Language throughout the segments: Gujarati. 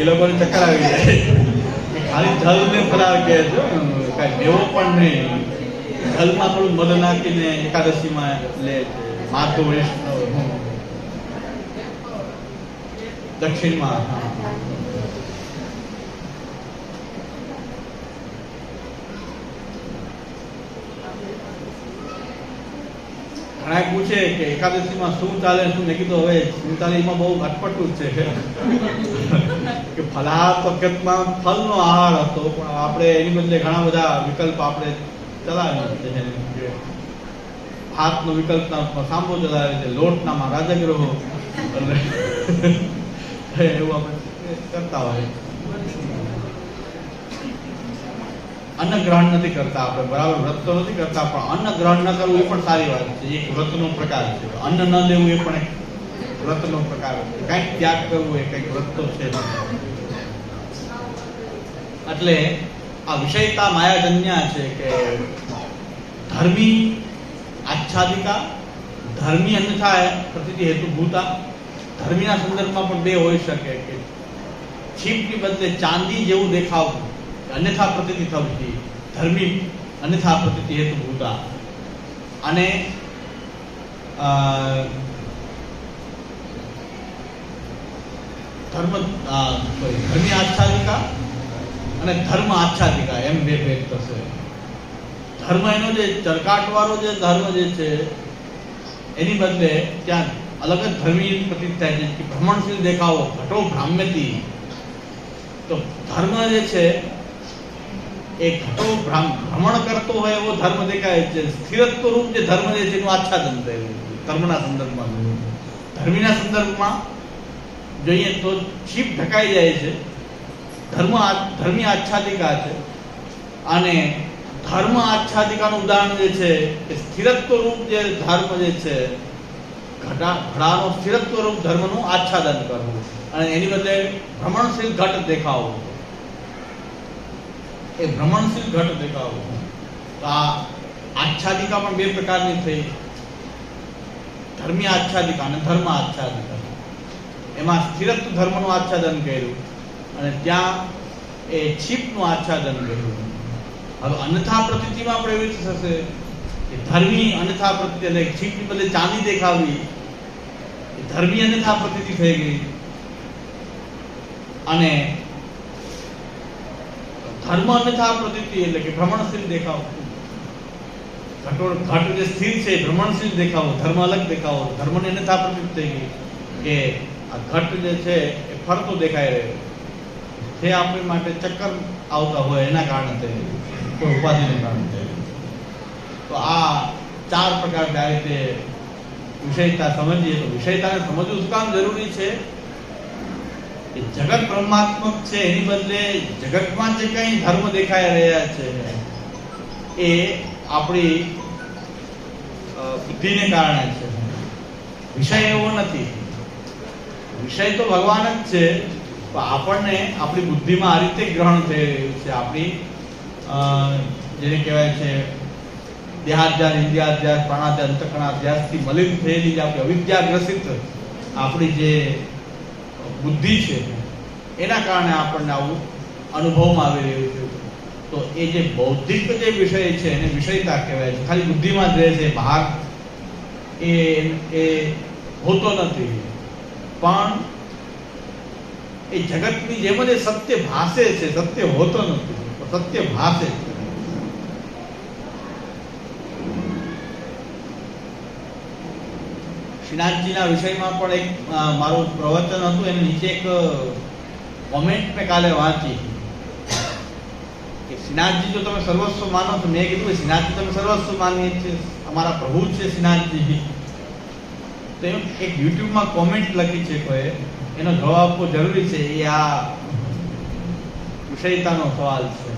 એ લોકોને ચક્કર આવી જાય. ખાલી જલને ફરાર કહે છે, કાંઈ દેવો પણ નહીં. જલમાં થોડું મધ નાખીને એકાદશીમાં લે છે. માધવ વૈષ્ણવ દક્ષિણમાં. ઘણા પૂછે કે એકાદશીમાં શું ચાલે, શું? મેં કીધું હવે 47માં બહુ અટપટું જ છે કે ફલાહાર વખતમાં ફલનો આહાર હતો, પણ આપણે એની બદલે ઘણા બધા વિકલ્પ આપણે ચલાવ્યા છે. ભાતનો વિકલ્પ સાંભો ચલાવે છે, લોટનામાં રાજગૃહો, એવું આપણે કરતા હોય. અન્ન ગ્રહણ નથી કરતા આપણે, બરાબર વ્રત તો નથી કરતા, પણ અન્ન ગ્રહણ ન કરવું એ પણ સારી વાત છે. એક વ્રતનો પ્રકાર છે. અન્ન ન લેવું એ પણ એક વ્રતનો પ્રકાર છે. કંઈક ત્યાગ કરવો એ કંઈક વ્રત તો છે. એટલે આ વિષયતા માયાજન્યા છે કે ધર્મી આચ્છાદિકા, ધર્મી અન્યથા પ્રતિતિ હેતુભૂતા. ધર્મીના સંદર્ભમાં પણ બે હોઈ શકે કે છીપની બદલે ચાંદી જેવું દેખાવું, અન્યથા પ્રતિતિ થવી, ધર્મી અન્યથા પ્રતિતિ હેતુભૂતા. અને ધર્મી આચ્છાદિકા અને ધર્મ આચ્છાદિકા એમ બે ભેદ થશે. ધર્મ એનો જે ચરકાટવાળો જે ધર્મ જે છે એની બદલે ત્યાં અલગ જ ધર્મી પ્રતીત થાય છે કે ભ્રમણશીલ દેખાવો, ઘટો ભ્રામ્યતી. તો ધર્મ જે છે એ ઘટો ભ્રમણ કરતો હોય એવો ધર્મ દેખાય છે. સ્થિરત્વ રૂપ જે ધર્મ જે છે એનું આચ્છાદન થયું ધર્મના સંદર્ભમાં. ધર્મીના સંદર્ભમાં જોઈએ તો છીપ ઢકાઈ જાય છે. ધર્મી આચ્છાદિકા છે. અને ધર્મ આચ્છાદિકાનું ઉદાહરણ જે છે કે સ્થિરત્વ રૂપ જે ધર્મ જે છે, ઘડાનો સ્થિરત્વ રૂપ ધર્મનું આચ્છાદન કરવું અને એની બદલે ભ્રમણશીલ ઘટ દેખાવો. એ ભ્રમણશીલ ઘટ દેખાવો. તો આ આચ્છાદિકા પણ બે પ્રકારની થઈ, ધર્મી આચ્છાદિકા અને ધર્મ આચ્છાદિકા. એમાં સ્થિરત્વ ધર્મનું આચ્છાદન કર્યું અને ત્યાં એ છીપનું આચ્છાદન કર્યું. હવે અન્યથા પ્રતીતિમાં આપણે એવી થશે કે ધર્મી અન્યથા પ્રતીતિ, એટલે છીપની બદલે ચાંદી દેખાવી, ધર્મી અન્યથા પ્રતીતિ થઈ ગઈ. અને ધર્મ અન્યથા પ્રતીતિ એટલે કે ભ્રમણશીલ દેખાવો. ઘટ જે સ્થિર છે ભ્રમણશીલ દેખાવો, ધર્મ અલગ દેખાવો. ધર્મને અન્યથા પ્રતીતિ થઈ ગઈ કે આ ઘટ જે છે એ ફરતો દેખાઈ રહ્યો છે. આપણી માટે ચક્કર આવતા હોય એના કારણે થઈ ગયું, કોઈ ઉપાધિને કારણે થઈ ગયું. તો આ ચાર પ્રકારની આ રીતે વિષયતા સમજીએ તો વિષયતાને સમજવું શું કામ જરૂરી છે કે જગત બ્રહ્માત્મક છે, એની બદલે જગતમાં જે કંઈ ધર્મ દેખાઈ રહ્યા છે એ આપણી બુદ્ધિને કારણે છે. વિષય એવો નથી. વિષય તો ભગવાન જ છે, પણ આપણને આપણી બુદ્ધિમાં આ રીતે ગ્રહણ થઈ રહ્યું છે. આપણી જેને કહેવાય છે દેહાધ્યાસ, ઇન્દ્રિયાધ્યાસ, પ્રાણાધ્યાસ, અંતઃકરણાધ્યાસથી મલિન થયેલી જે આપણી અવિદ્યાગ્રસિત આપણી જે બુદ્ધિ છે એના કારણે આપણને આવું અનુભવમાં આવી રહ્યું છે. તો એ જે બૌદ્ધિક જે વિષય છે એને વિષયતા કહેવાય છે. ખાલી બુદ્ધિમાં જ રહે છે, બહાર એ હોતો નથી. પણ એ જગતની જેમ જ સત્ય ભાસે છે, સત્ય હોતો નથી, સત્ય ભાસે છે. શ્રીનાથજીના વિષયમાં પણ એક મારું પ્રવચન હતું, એની નીચે એક કોમેન્ટ મેં કાલે વાંચી કે શ્રીનાથજી જો તમે સર્વસ્વ માનો તો મેં કીધું શ્રીનાથજી તમે સર્વસ્વ માનીએ છીએ, અમારા પ્રભુ છે શ્રીનાથજી. તો એમ એક યુટ્યુબમાં કોમેન્ટ લખી છે કોઈ, એનો જવાબ આપવો જરૂરી છે. એ આ વિષયતાનો સવાલ છે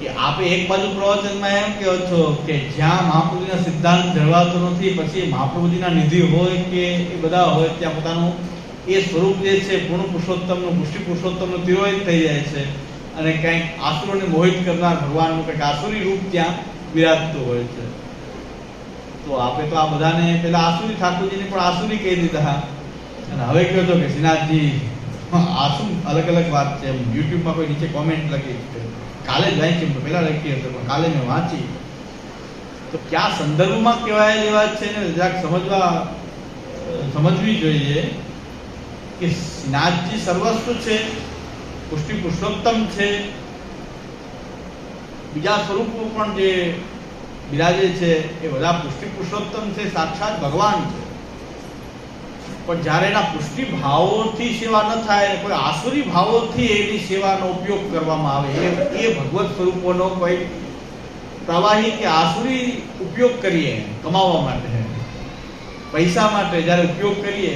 કે આપે એક બાજુ પ્રવચનમાં એમ કહો છો કે જ્યાં મહાપ્રભુજીના સિદ્ધાંત જળવાતો નથી, પછી મહાપ્રભુજીના નિધિ હોય કે એ બધા હોય ત્યાં પોતાનું એ સ્વરૂપ જે છે પૂર્ણ પુરુષોત્તમનું, પુષ્ટિ પુરુષોત્તમનું તિરોહિત થઈ જાય છે અને કંઈક આસુરોને મોહિત કરનાર ભગવાનનું કંઈક આસુરી રૂપ ત્યાં વિરાજતું હોય છે. તો આપણે તો આ બધાને પેલા આસુરી ઠાકોરજીને પણ આસુરી કહી દીધા અને હવે કહો છો કે શ્રીનાથજી આ શું અલગ અલગ વાત છે. એમ યુટ્યુબમાં કોઈ નીચે કોમેન્ટ લખી છે, કાલે જ વાંચી, પહેલા લખી હશે પણ કાલે મેં વાંચી, તો કયા સંદર્ભમાં કહેવાયેલી વાત છે ને જરાક સમજવી જોઈએ કે શ્રીનાથજી સર્વસ્વ છે, પુષ્ટિ પુરુષોત્તમ છે, બીજા સ્વરૂપો પણ જે બિરાજે છે એ બધા પુષ્ટિ પુરુષોત્તમ છે, સાક્ષાત ભગવાન છે. પણ જ્યારે એના પુષ્ટિ ભાવોથી સેવા ન થાય, કોઈ આસુરી ભાવોથી એની સેવાનો ઉપયોગ કરવામાં આવે, એ ભગવત સ્વરૂપોનો કોઈ પ્રવાહી કે આસુરી ઉપયોગ કરીએ કમાવા માટે, પૈસા માટે જ્યારે ઉપયોગ કરીએ,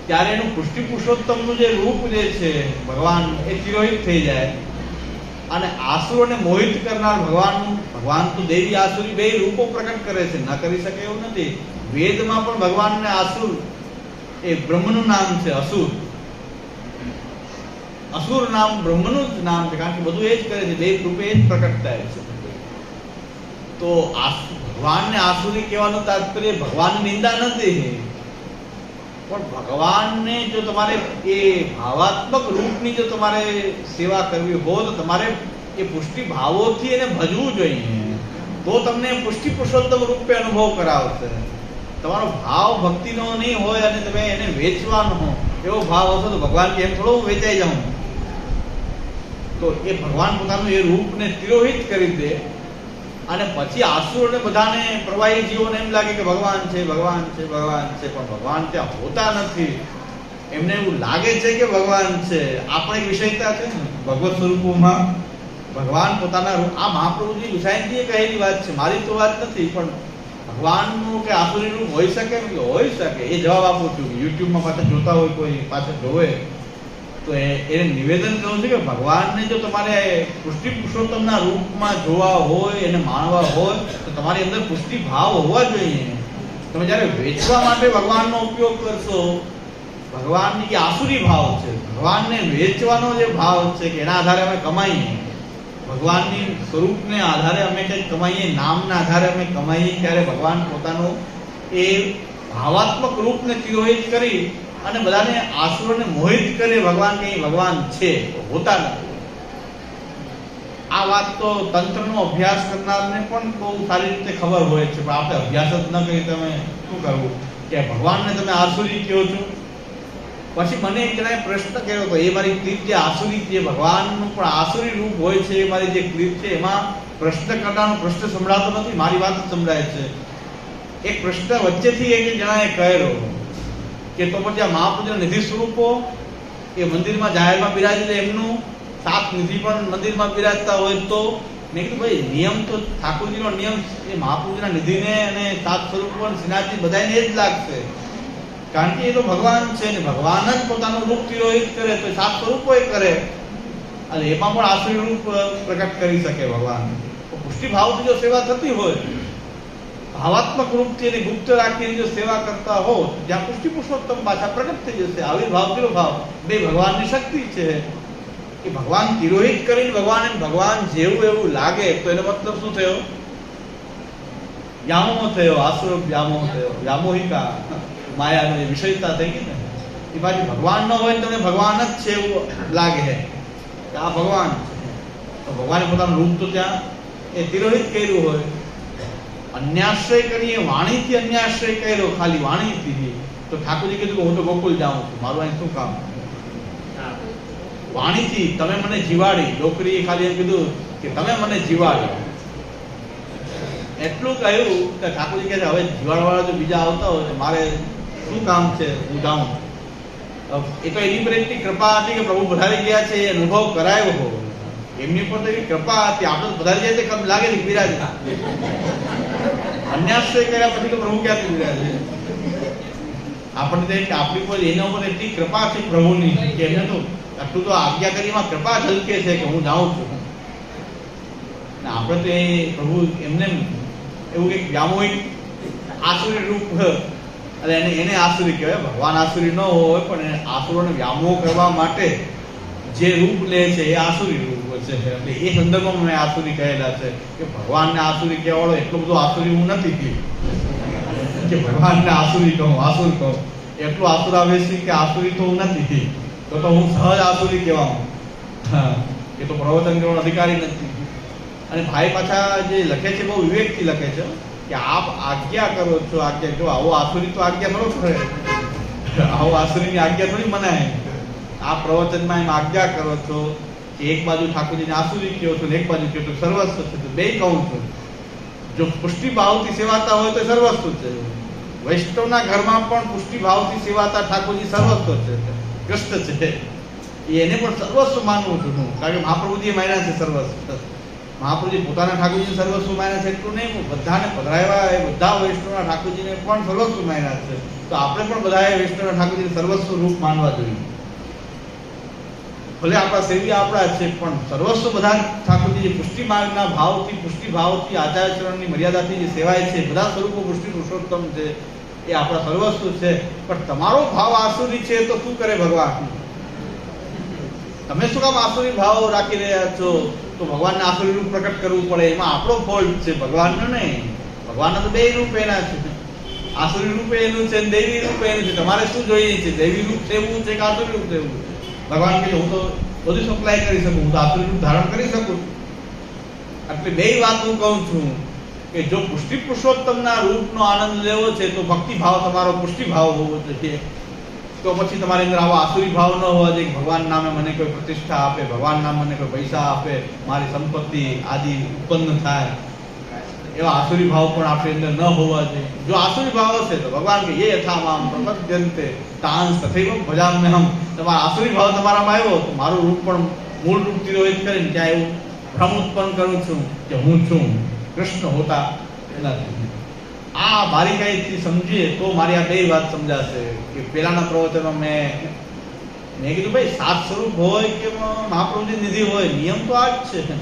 ત્યારે એનું પુષ્ટિ પુરુષોત્તમનું જે રૂપ જે છે ભગવાન, એ તિરોહિત થઈ જાય. અને આસુરોને મોહિત કરનાર ભગવાન તો દેવી આસુરી બે રૂપો પ્રકટ કરે છે, ન કરી શકે એવું નથી. વેદમાં પણ ભગવાનને આસુર, એ બ્રહ્મનું નામ છે અસુર. અસુર નામ બ્રહ્મનું જ નામ છે, કારણ કે બધું એ જ કરે છે, દેવ રૂપે એ જ પ્રકટ થાય છે. તો ભગવાનને આસુરી કહેવાનું તાત્પર્ય ભગવાનની નિંદા નથી, પણ ભગવાનને જો તમારે એ ભાવાત્મક રૂપની જો તમારે સેવા કરવી હોય તો તમારે એ પુષ્ટિ ભાવોથી એને ભજવું જોઈએ, તો તમને પુષ્ટિ પુરુષોત્તમ રૂપે અનુભવ કરાવશે. તમારો ભાવ ભક્તિનો નહીં હોય અને તમે એને વેચવાનો એવો ભાવ હશે તો ભગવાન એમ થોડો વેચાઈ જાઉં, તો એ ભગવાન પોતાનું એ રૂપને તિરોહિત કરી દે. અને પછી આસુરોને બધાને પ્રવાહી જીવોને એમ લાગે કે ભગવાન છે, ભગવાન છે, ભગવાન છે, પણ ભગવાન ત્યાં હોતા નથી. એમને એવું લાગે છે કે ભગવાન છે. આપણે એક વિષયતા છે ને ભગવત સ્વરૂપોમાં ભગવાન પોતાના રૂપ, આ મહાપ્રભુજી ગુસાઈજીએ કહેલી વાત છે, મારી તો વાત નથી. પણ ભગવાનનું કે આસુરી રૂપ હોઈ શકે ને, કે હોઈ શકે, એ જવાબ આપું છું. યુટ્યુબમાં પાછળ જોતા હોય, કોઈ પાછળ જોવે તો એને નિવેદન કરવું છે કે ભગવાનને જો તમારે પુષ્ટિ પુરુષોત્તમના રૂપમાં જોવા હોય, એને માણવા હોય, તો તમારી અંદર પુષ્ટિ ભાવ હોવા જોઈએ. તમે જ્યારે વેચવા માટે ભગવાનનો ઉપયોગ કરશો, ભગવાનની કે આસુરી ભાવ છે, ભગવાનને વેચવાનો જે ભાવ છે કે એના આધારે અમે કમાઈએ, ભગવાનની સ્વરૂપને આધારે અમે કંઈક કમાઈએ, નામના આધારે અમે કમાઈએ, ત્યારે ભગવાન પોતાનું એ ભાવાત્મક રૂપને તિરોહિત કરી અને બધાને આસુરોને મોહિત કરે. ભગવાન કઈ ભગવાન છે, હોતા નથી. આ વાત તો તંત્રનો અભ્યાસ કરનારને પણ બહુ સારી રીતે ખબર હોય છે, પણ આપણે અભ્યાસ જ ન કરી તમે શું કરવું કે ભગવાનને તમે આસુરી કહો છો. પછી મને એક જણાએ પ્રશ્ન કર્યો હતો, એ મારી ક્લિપ જે આસુરી છે, ભગવાનનું પણ આસુરી રૂપ હોય છે, એ મારી જે ક્લિપ છે એમાં પ્રશ્ન કરનારનો પ્રશ્ન સંભળાતો નથી, મારી વાત જ સંભળાય છે. એક પ્રશ્ન વચ્ચેથી એક જણાએ કહેલો કે તો પછી આ મહાપુરુષના નિધિ સ્વરૂપો એ મંદિરમાં જાહેરમાં બિરાજે, એમનું 7 નિધિ પણ મંદિરમાં બિરાજતા હોય તો? મેં કીધું ભાઈ નિયમ તો ઠાકોરજીનો નિયમ એ મહાપુરુષના નિધિને અને 7 સ્વરૂપો શ્રીનાથજી બધાને એ જ લાગશે, કારણ કે એ તો ભગવાન છે ને ભગવાન જ પોતાનું રૂપ તિરોહિત કરે તો 7 સ્વરૂપો એ કરે, અને એમાં પણ આસુરી રૂપ પ્રકટ કરી શકે ભગવાન. તો પુષ્ટિ ભાવથી જો સેવા થતી હોય, ભાવાત્મક રૂપથી એની ગુપ્ત રાખીને જો સેવા કરતા હો, જ્યાં પુષ્ટિ પુરુષોત્તમ પાછા પ્રગટ થઈ જશે. આવિર્ભાવ તિરોભાવ બે ભગવાનની શક્તિ છે કે ભગવાન તિરોહિત કરીને ભગવાન જેવું એવું લાગે તો એનો મતલબ શું થયો? વ્યામોહ થયો, આસુર વ્યામોહ થયો, વ્યામોહિકા માયાનો વિષયતા થઈ ગઈ ને. એ પાછી ભગવાન ન હોય તમને ભગવાન જ છે એવું લાગે છે કે આ ભગવાન છે, તો ભગવાને પોતાનું રૂપ તો ત્યાં એ તિરોહિત કર્યું હોય. અન્યાશ્રય કરીએ, વાણીથી અન્યાશ્રય કર્યો, ખાલી વાણીથી, તો ઠાકોરજી કીધું કે હું તો ગોકુલ જાઉં છું, મારું અહીં શું કામ? વાણીથી તમે મને જીવાડી, ડોકરીએ ખાલી એમ કીધું કે તમે મને જીવાડી, એટલું કહ્યું કે ઠાકોરજી કહે છે હવે જીવાડવાળા જો બીજા આવતા હોય મારે શું કામ છે, હું જાઉં. એ તો એની પર એટલી કૃપા હતી કે પ્રભુ પધારી ગયા છે, એ અનુભવ કરાયો હો, એમની પર તો એવી કૃપા હતી. આપણે પધારી જાય તો લાગે ને બિરાજ, અન્યાશ્રય કર્યા પછી તો પ્રભુ ક્યાંથી બિરાજે? આપણને તો આપણી પર એના ઉપર એટલી કૃપા છે પ્રભુની કે એમને તો આટલું તો આજ્ઞાકારીમાં કૃપા ઝલકે છે કે હું જાઉં છું. આપણે તો એ પ્રભુ એમને એવું કંઈક વ્યામોહિક આસુરી રૂપ, અને એને આસુરી કહેવાય. ભગવાન આસુરી ન હોય પણ આસુરોને વ્યામોહ કરવા માટે જે રૂપ લે છે એ આસુરી રૂપ છે. એટલે એ સંદર્ભમાં મેં આસુરી કહેલા છે કે ભગવાનને આસુરી કહેવાળો એટલો બધો આસુરી હું નથી કે ભગવાનને આસુરી કહું, આસુર કહું, એટલું આસુરાવેશી કે આસુરી તો હું નથી. તો હું સહજ આસુરી કહેવાઉં. એ તો પ્રવચન કરવાનો અધિકારી નથી. અને ભાઈ પાછા જે લખે છે બહુ વિવેકથી લખે છે કે આપ આજ્ઞા કરો છો, આજ્ઞા જો આવો આસુરી તો આજ્ઞા થોડો કરે, આવો આસુરીની આજ્ઞા થોડી મનાય. આ પ્રવચનમાં એમ આજ્ઞા કરો છો કે એક બાજુ ઠાકોરજીને આસુરી કહો છો ને એક બાજુ કહો છો સર્વસ્વ છે, તો બે કહું છું. જો પુષ્ટિ ભાવથી સેવાતા હોય તો સર્વસ્વ છે. વૈષ્ણવના ઘરમાં પણ પુષ્ટિ ભાવથી સેવાતા ઠાકોરજી સર્વસ્વ છે, કૃષ્ણ છે. એને પણ સર્વસ્વ માનવું છું હું, કારણ કે મહાપ્રભુજીએ માન્યા છે સર્વસ્વ. મહાપ્રભુજી પોતાના ઠાકોરજી સર્વસ્વ માન્યા છે એટલું નહીં, બધાને પધરાવ્યા એ બધા વૈષ્ણવના ઠાકોરજીને પણ સર્વસ્વ માન્યા છે. તો આપણે પણ બધાએ વૈષ્ણવના ઠાકોરજીને સર્વસ્વ રૂપ માનવા જોઈએ. ભલે આપણા સેવી આપણા છે પણ સર્વસ્વ બધા ઠાકોરજી પુષ્ટિ માર્ગના ભાવથી, પુષ્ટિ ભાવથી, આચાર્યચરણની મર્યાદાથી જે સેવાય છે, બધા સ્વરૂપો પુષ્ટિ પુરુષોત્તમ છે, એ આપણા સર્વસ્વ છે. પણ તમારો ભાવ આસુરી છે તો શું કરે ભગવાન? તમે શું કામ આસુરી ભાવ રાખી રહ્યા છો? તો ભગવાનને આસુરી રૂપ પ્રકટ કરવું પડે, એમાં આપણો ફોલ્ટ છે, ભગવાનનો નહીં. ભગવાનના તો બે રૂપ એના છે, આસુરી રૂપ એનું છે, દૈવી રૂપ એનું છે. તમારે શું જોઈએ છે? દૈવી રૂપ સેવું છે કે આસુરી રૂપ સેવું? ભગવાન કહે હું તો બધું સપ્લાય કરી શકું, હું તો આસુરી રૂપ ધારણ કરી શકું. એટલે બે વાત હું કહું છું કે જો પુષ્ટિ પુરુષોત્તમના રૂપનો આનંદ લેવો છે તો ભક્તિ ભાવ તમારો પુષ્ટિ ભાવ હોવો જોઈએ. તો પછી તમારી અંદર આવો આસુરી ભાવ ન હોવા જોઈએ કે ભગવાન નામે મને કોઈ પ્રતિષ્ઠા આપે, ભગવાન નામે મને કોઈ પૈસા આપે, મારી સંપત્તિ આદિ ઉત્પન્ન થાય, એવા આસુરી ભાવ પણ આપણી અંદર ન હોવા જોઈએ. જો આસુરી ભાવ હશે તો ભગવાન કે એ યથા મામ પ્રપદ્યન્તે તાંસ તથૈવ ભજામ્યહમ. તમારા આસુરી ભાવ તમારામાં આવ્યો તો મારું રૂપ પણ મૂળ રૂપ તિરોહિત કરીને ત્યાં એવું ભ્રમ ઉત્પન્ન કરું છું કે હું છું, કૃષ્ણ હોતા નથી. આ બારીકાઈથી સમજીએ તો મારી આ બે વાત સમજાશે. કે પહેલાના પ્રવચનમાં મેં કીધું ભાઈ સાત સ્વરૂપ હોય કે મહાપ્રભુજી નિધિ હોય, નિયમ તો આ જ છે.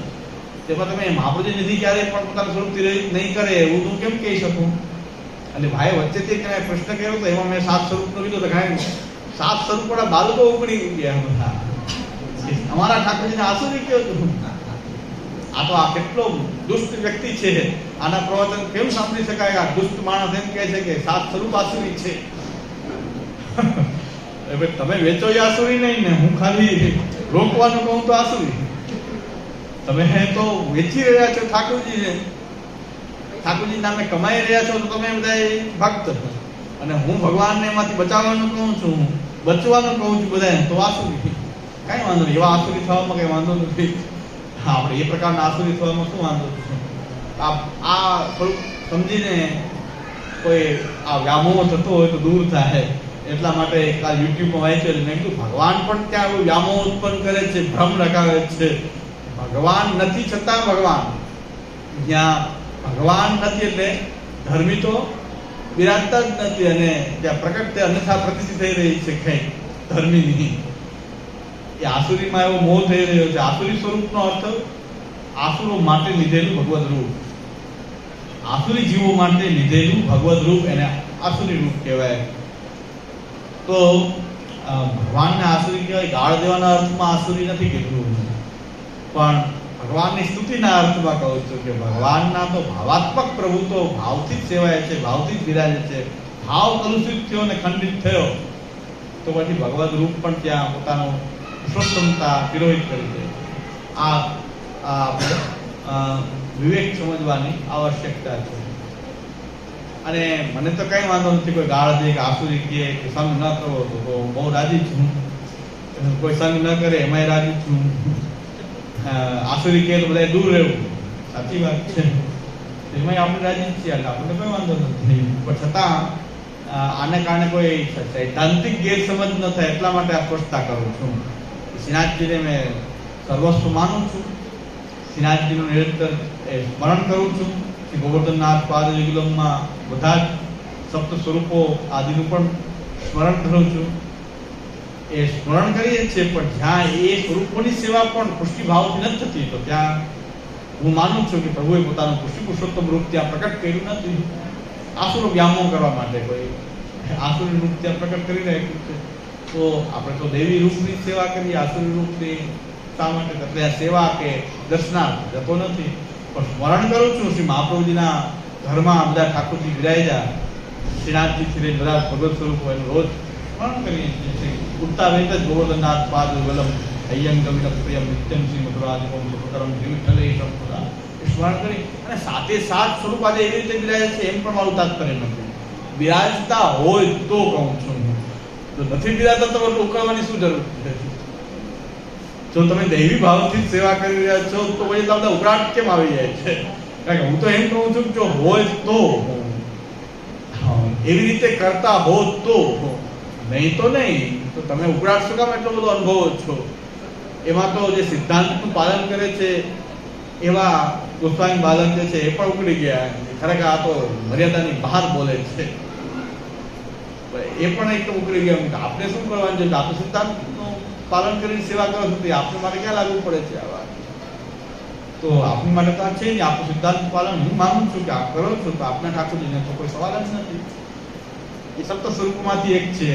તેમાં તમે મહાપ્રભુજી નિધિ ક્યારેય પણ પોતાનું સ્વરૂપ તિરોહિત નહીં કરે એવું હું કેમ કહી શકું? અને ભાઈ વચ્ચેથી પ્રશ્ન કર્યો તો એમાં મેં સાત સ્વરૂપનો કીધું તો કાંઈ સાત સ્વરૂપ વાળા બાળકો ઉગડી ગયા બધા. અમારા ઠાકોરજીને આસુરી કયો તું? આ તો આ કેટલો દુષ્ટ વ્યક્તિ છે, આના પ્રવચન કેમ સાંભળી શકાય? આ દુષ્ટ માણસ એમ કહે છે કે સાત સ્વરૂપ આસુરી છે. તમે વેચો એ આસુરી નહીં ને, હું ખાલી રોકવાનું કહું તો આસુરી. તમે તો વેચી રહ્યા છો ઠાકોરજીને, ઠાકોરજી નામે કમાઈ રહ્યા છો તો તમે બધા ભક્ત, અને હું ભગવાનને એમાંથી બચાવવાનું કહું છું, બચવાનું કહું છું બધા, તો આસુરી. કઈ વાંધો નહીં, એવા આસુરી થવામાં કઈ વાંધો નથી. આપણે એ પ્રકારના આસુરી થવામાં શું વાંધો છે? આ થોડુંક સમજીને કોઈ આ વ્યામોહ થતો હોય તો દૂર થાય. એટલા માટે કાલ યુટ્યુબમાં વાંચ્યું, મેં કીધું ભગવાન પણ ત્યાં વ્યામોહ ઉત્પન્ન કરે છે, ભ્રમ લગાવે છે. ભગવાન નથી છતાં ભગવાન, જ્યાં ભગવાન નથી એટલે ધર્મી તો બિરાજતા જ નથી, અને ત્યાં પ્રકટ તે અન્યથા પ્રતીતિ થઈ રહી છે કઈ ધર્મીની. એ આસુરીમાં એવો મોહ થઈ રહ્યો છે. આસુરી સ્વરૂપનો અર્થ આસુરો માટે લીધેલું ભગવદ રૂપ, આસુરી જીવો માટે લીધેલું ભગવદ રૂપ, એને આસુરી રૂપ કહેવાય. તો ભગવાનને આસુરી કહેવાય, ગાળ દેવાના અર્થમાં આસુરી નથી કીધું, પણ ભગવાનની સ્તુતિના અર્થમાં કહું છું કે ભગવાનના તો ભાવાત્મક પ્રભુ તો ભાવથી જ સેવાય છે, ભાવથી જ બિરાજે છે. ભાવ કલુષિત થયો અને ખંડિત થયો તો પછી ભગવદ રૂપ પણ ત્યાં પોતાનો પુરુષોત્તમતા તિરોહિત કરી છે. આ વિવેક સમજવાની આવશ્યકતા છે. અને મને તો કઈ વાંધો નથી કોઈ ગાળ દે કે આસુરી કહે કે સંગ ન કરો તો હું બહુ રાજી છું, કોઈ સંગ ન કરે એમાંય રાજી છું. આસુરી કહે તો બધા દૂર રહેવું, સાચી વાત છે, એમાં આપણે રાજી છીએ, એટલે આપણને કોઈ વાંધો નથી. પણ છતાં આને કારણે કોઈ સૈદ્ધાંતિક ગેરસમજ ન થાય એટલા માટે આ સ્પષ્ટતા કરું છું. શ્રીનાથજીને મેં સર્વસ્વ માનું છું, શ્રીનાથજીનું નિરંતર સ્મરણ કરું છું. શ્રી ગોવર્ધનનાથ પાદ યુગલમમાં બધા જ સપ્ત સ્વરૂપો આદિનું પણ સ્મરણ કરું છું. એ સ્મરણ કરીએ છીએ, પણ જ્યાં એ સ્વરૂપોની સેવા પણ પુષ્ટિ ભાવથી નથી થતી, તો ત્યાં હું માનું છું કે પ્રભુએ પોતાનું પુષ્ટિ પુરુષોત્તમ રૂપ ત્યાં પ્રકટ કર્યું નથી. આસુરો વ્યામોહ કરવા માટે કોઈ આસુરી રૂપ ત્યાં પ્રકટ કરી રાખ્યું છે. તો આપણે તો દેવી રૂપની સેવા કરીએ, આસુરી રૂપની શા માટે? એટલે આ સેવા કે દર્શનાર્થ જતો નથી, પણ સ્મરણ કરું છું. શ્રી મહાપ્રભુજીના ઘરમાં બધા ઠાકોરજી બિરાજ્યા, શ્રીનાથજીથી બધા ભગવત સ્વરૂપો એનું રોજ સ્મરણ કરીએ છીએ. ઉઠતા વેત જ ગોવર્ધનનાથ પાદ વલમ હૈયં કવિન પ્રિયમ નિત્યમ શ્રી મધુરાજકમ સુખકરમ વિઠ્ઠલે સંપદા સ્મરણ કરી અને સાથે સાથ સ્વરૂપ આજે એવી રીતે બિરાજે છે એમ પણ મારું તાત્પર્ય નથી. બિરાજતા હોય તો કહું છું, જો નથી બિરાજતા તો ઉકળવાની શું જરૂર છે? જો તમે દૈવી ભાવથી સેવા કરી રહ્યા છો તો પછી તમને ઉકળાટ કેમ આવી જાય છે? કારણ કે હું તો એમ કહું છું કે જો હોય તો, એવી રીતે કરતા હો તો, નહીં તો નહીં. તો તમે ઉકળાટ શું કામ એટલો બધો અનુભવો છો? એમાં તો જે સિદ્ધાંતનું પાલન કરે છે એવા ગોસ્વામી બાલક જે છે એ પણ ઉકળી ગયા. ખરેખર આ તો મર્યાદાની બહાર બોલે છે, એ પણ એકદમ ઉકળી ગયા. આપણે શું કરવાનું છે? આપણે સિદ્ધાંતનું પાલન કરીને સેવા કરો છો, આપણે માટે ક્યાં લાગુ પડે છે આ વાત? તો આપણી માટે તો છે ને આપણું સિદ્ધાંત પાલન હું માનું છું કે આપ કરો છો, તો આપના ઠાકોરજીને તો કોઈ સવાલ જ નથી. એ સપ્ત સ્વરૂપમાંથી એક છે.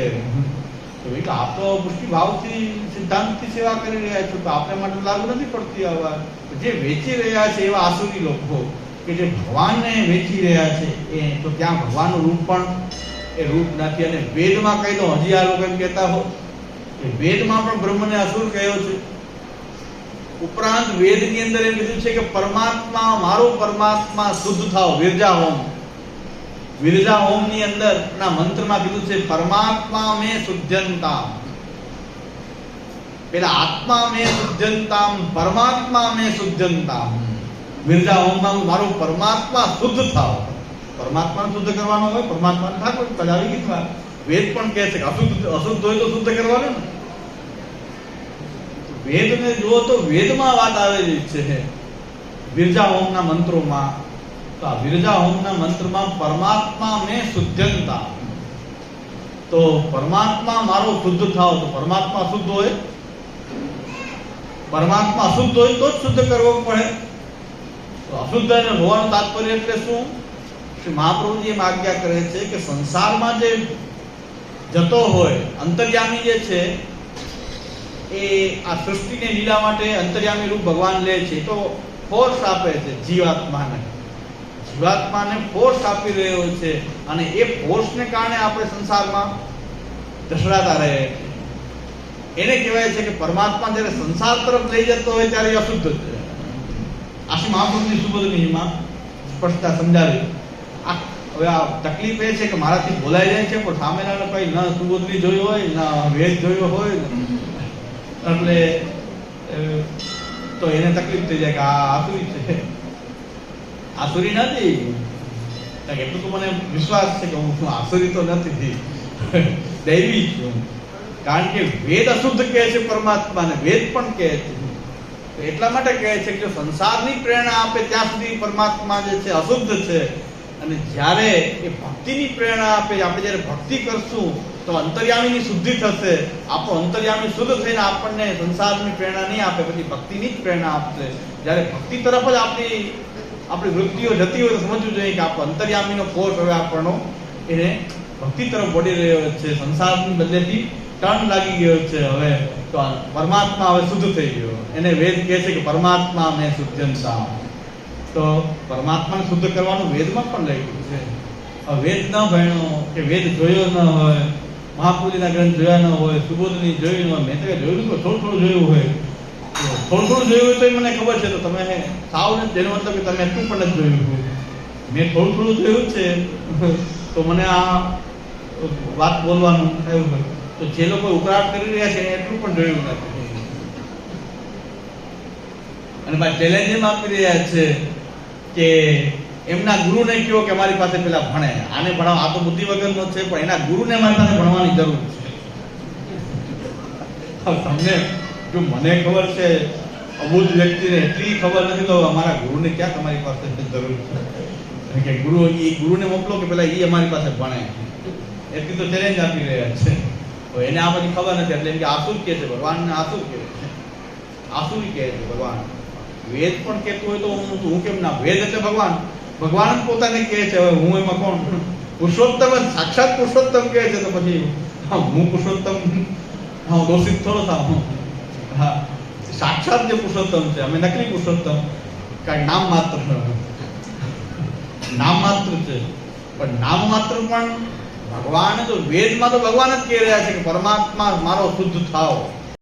તો એટલે આપ તો પુષ્ટિ ભાવથી સિદ્ધાંતથી સેવા કરી રહ્યા છો, તો આપણે માટે લાગુ નથી પડતી આ વાત. જે વેચી રહ્યા છે એવા આસુરી લોકો કે જે ભગવાનને વેચી રહ્યા છે, એ તો ત્યાં ભગવાનનું રૂપ પણ એ રૂપ નથી. અને વેદમાં કહી દો, હજી આ લોકો એમ કહેતા હો કે વેદમાં પણ બ્રહ્મને અસુર કહ્યો છે. ઉપરાંત વેદની અંદર એમ કીધું છે કે પરમાત્મા, મારો પરમાત્મા શુદ્ધ થાઓ. વિરજા હોમ ની અંદર ના મંત્રમાં કીધું છે પરમાત્મા મે શુદ્ધંતામ. પેલા આત્મા મે શુદ્ધંતામ, પરમાત્મા મે શુદ્ધંતામ. વિરજા હોમમાં મારો પરમાત્મા શુદ્ધ થાઓ. પરમાત્માને શુદ્ધ કરવાનો હોય, પરમાત્માને ઠાકોર કદાવી કીધું. વેદ પણ કહે છે કે અશુદ્ધ હોય તો શુદ્ધ કરવાનું ને. વેદને જુઓ તો વેદમાં વાત આવેલી છે વિરજા હોમના મંત્રોમાં. તો આ વિરજા હોમના મંત્રમાં પરમાત્મા મે શુદ્ધંતા, તો પરમાત્મા મારો શુદ્ધ થાવ. તો પરમાત્મા શુદ્ધ હોય, પરમાત્મા અશુદ્ધ હોય તો જ શુદ્ધ કરવો પડે. તો અશુદ્ધ હોવાનું તાત્પર્ય એટલે શું? શ્રી મહાપ્રભુજી એમ આજ્ઞા કરે છે કે સંસારમાં જે જતો હોય અંતર્યામી જે છે એ આ સૃષ્ટિને લીલા માટે અંતર્યામી રૂપ ભગવાન લે છે. તો ફોર્સ આપે છે જીવાત્માને ફોર્સ આપી રહ્યો છે, અને એ ફોર્સને કારણે આપણે સંસારમાં દસડાતા રહે છે. એને કહેવાય છે કે પરમાત્મા જ્યારે સંસાર તરફ લઈ જતો હોય ત્યારે અશુદ્ધ છે. આશી મહાપ્રભુની સુબોધનીમાં સ્પષ્ટતા સમજાવી. હવે આ તકલીફ એ છે કે મારાથી બોલાઈ જાય છે, પણ સામેના કઈ ન સુબોધની જોયો હોય, ના વેદ જોયો હોય, એટલે તો એને તકલીફ થઈ જાય કે આ આસુરી છે. આસુરી નથી, એટલું તો મને વિશ્વાસ છે કે હું આસુરી તો નથી, દૈવી છું. કારણ કે વેદ અશુદ્ધ કહે છે પરમાત્માને, વેદ પણ કહે છે. એટલા માટે કહે છે કે સંસારની પ્રેરણા આપે ત્યાં સુધી પરમાત્મા જે છે અશુદ્ધ છે, અને જ્યારે એ ભક્તિની પ્રેરણા આપે, આપણે જ્યારે ભક્તિ કરશું તો અંતર્યામીની શુદ્ધિ થશે. આપણો અંતર્યામી શુદ્ધ થઈને આપણને સંસારની પ્રેરણા નહીં આપે, પછી ભક્તિની જ પ્રેરણા આપશે. જ્યારે ભક્તિ તરફ જ આપણી વૃત્તિઓ જતી હોય તો સમજવું જોઈએ કે આપણો અંતર્યામીનો ફોર્સ હવે આપણનો એને ભક્તિ તરફ વળી રહ્યો છે. સંસારની બદલેથી ટર્ન લાગી ગયો છે. હવે તો પરમાત્મા હવે શુદ્ધ થઈ ગયો. એને વેદ કહે છે કે પરમાત્મા મેં શુદ્ધંતા. તો પરમાત્માને શુદ્ધ કરવાનું વેદમાં પણ લખ્યું છે. વેદ ન ભણ્યો કે વેદ જોયો ન હોય, મહાપુરીના ગ્રંથ જોયા ન હોય, સુબોધની જોયું ન હોય, મેં તો જોયું તો થોડું જોયું હોય, થોડું જોયું હોય તો મને ખબર છે. તો તમે સાવ ને તેનો મતલબ કે તમે એટલું પણ નથી જોયું. મેં થોડું જોયું છે તો મને આ વાત બોલવાનું થયું હોય. તો જે લોકો ઉકળાટ કરી રહ્યા છે એટલું પણ જોયું નથી. અને ભાઈ ચેલેન્જ એમ આપી રહ્યા છે કે એમના ગુરુને કહો કે મારી પાસે પેલા ભણે, આને ભણાવ, આ તો બુદ્ધિ વગરનો છે, પણ એના ગુરુને મારી પાસે ભણવાની જરૂર છે. તમને જો મને ખબર છે, અબુદ્ધ વ્યક્તિને એટલી ખબર નથી, તો અમારા ગુરુને ક્યાં તમારી પાસે જરૂર છે કે ગુરુને મોકલો કે પેલા એ અમારી પાસે ભણે. એટલી તો ચેલેન્જ આપી રહ્યા છે. તો એને આ બધી ખબર નથી, એટલે એમ કે આસુર કહે છે ભગવાનને, આસુર કહે છે, આસુરી કહે છે ભગવાન. વેદ પણ કહેતું હોય તો હું કેમ ના? વેદ એટલે ભગવાન, ભગવાન જ પોતાને કહે છે. હવે હું એમાં કોણ? પુરુષોત્તમ જ સાક્ષાત પુરુષોત્તમ કહે છે, તો પછી હું પુરુષોત્તમ દોષિત થોડો થાવ? હા, સાક્ષાત જે પુરુષોત્તમ છે, અમે નકલી પુરુષોત્તમ, કારણ નામ માત્ર છે. પણ નામ માત્ર પણ ભગવાન તો વેદમાં તો ભગવાન જ કહી રહ્યા છે કે પરમાત્મા મારો શુદ્ધ થાઓ.